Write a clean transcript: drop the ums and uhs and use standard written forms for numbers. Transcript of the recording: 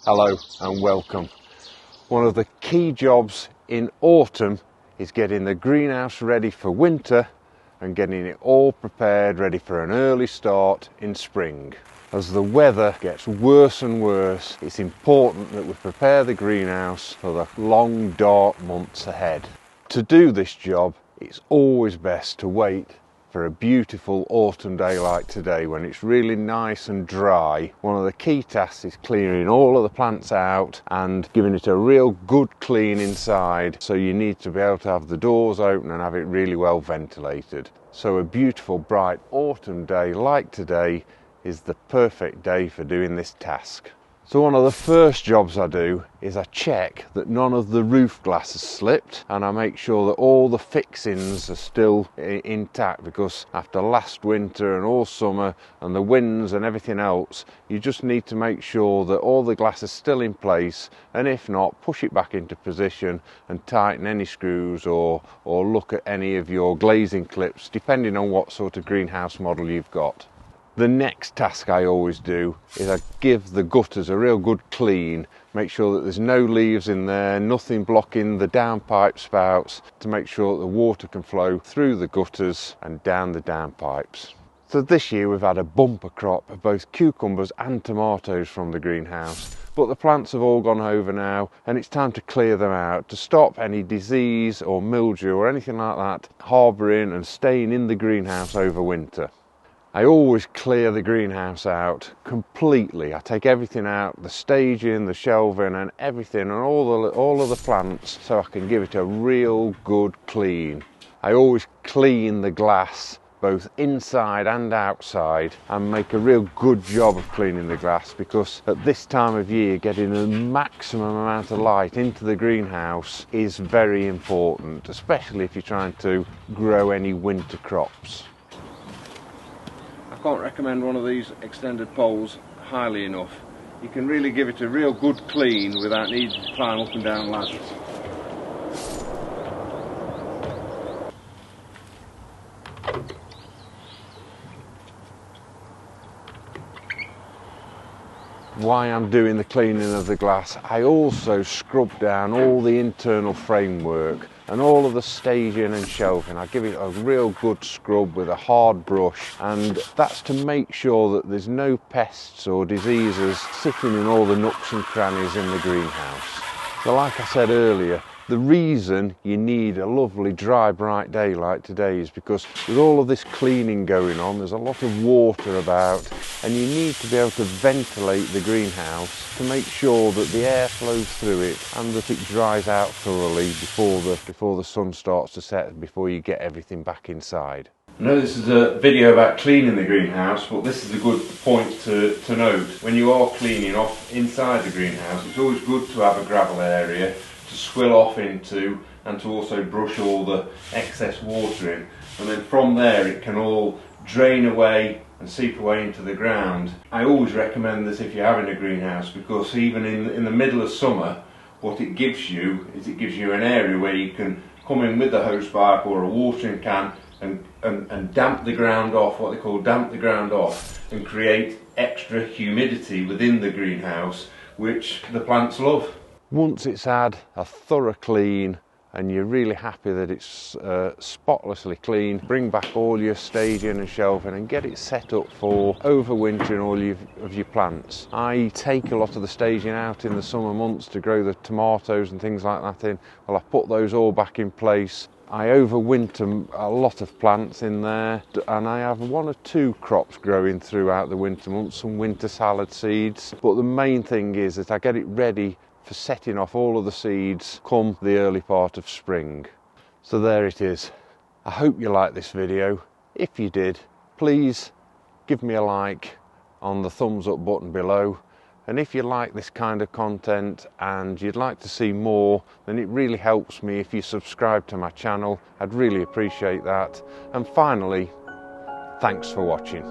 Hello and welcome. One of the key jobs in autumn is getting the greenhouse ready for winter and getting it all prepared, ready for an early start in spring. As the weather gets worse and worse, it's important that we prepare the greenhouse for the long dark months ahead. To do this job, it's always best to wait for a beautiful autumn day like today when it's really nice and dry. One of the key tasks is clearing all of the plants out and giving it a real good clean inside, so you need to be able to have the doors open and have it really well ventilated. So a beautiful bright autumn day like today is the perfect day for doing this task. So one of the first jobs I do is I check that none of the roof glass has slipped, and I make sure that all the fixings are still intact, because after last winter and all summer and the winds and everything else, you just need to make sure that all the glass is still in place, and if not, push it back into position and tighten any screws or look at any of your glazing clips, depending on what sort of greenhouse model you've got. The next task I always do is I give the gutters a real good clean, make sure that there's no leaves in there, nothing blocking the downpipe spouts, to make sure that the water can flow through the gutters and down the downpipes. So this year we've had a bumper crop of both cucumbers and tomatoes from the greenhouse, but the plants have all gone over now and it's time to clear them out to stop any disease or mildew or anything like that harbouring and staying in the greenhouse over winter. I always clear the greenhouse out completely. I take everything out, the staging, the shelving and everything, and all of the plants, so I can give it a real good clean. I always clean the glass both inside and outside and make a real good job of cleaning the glass, because at this time of year getting the maximum amount of light into the greenhouse is very important, especially if you're trying to grow any winter crops. I can't recommend one of these extended poles highly enough. You can really give it a real good clean without needing to climb up and down ladders. While I'm doing the cleaning of the glass, I also scrub down all the internal framework and all of the staging and shelving. I give it a real good scrub with a hard brush, and that's to make sure that there's no pests or diseases sitting in all the nooks and crannies in the greenhouse. So like I said earlier, the reason you need a lovely dry bright day like today is because with all of this cleaning going on, there's a lot of water about, and you need to be able to ventilate the greenhouse to make sure that the air flows through it and that it dries out thoroughly before the sun starts to set, before you get everything back inside. I know this is a video about cleaning the greenhouse, but this is a good point to note. When you are cleaning off inside the greenhouse, it's always good to have a gravel area to swill off into, and to also brush all the excess water in, and then from there it can all drain away and seep away into the ground. I always recommend this if you're having a greenhouse, because even in the middle of summer, what it gives you is it gives you an area where you can come in with a hose pipe or a watering can and damp the ground off, what they call damp the ground off, and create extra humidity within the greenhouse, which the plants love. Once it's had a thorough clean and you're really happy that it's spotlessly clean, bring back all your staging and shelving and get it set up for overwintering all of your plants. I take a lot of the staging out in the summer months to grow the tomatoes and things like that in. Well, I put those all back in place. I overwinter a lot of plants in there, and I have one or two crops growing throughout the winter months, some winter salad seeds, but the main thing is that I get it ready for setting off all of the seeds come the early part of spring. So there it is. I hope you liked this video. If you did, please give me a like on the thumbs up button below, and if you like this kind of content and you'd like to see more, then it really helps me if you subscribe to my channel. I'd really appreciate that. And finally, thanks for watching.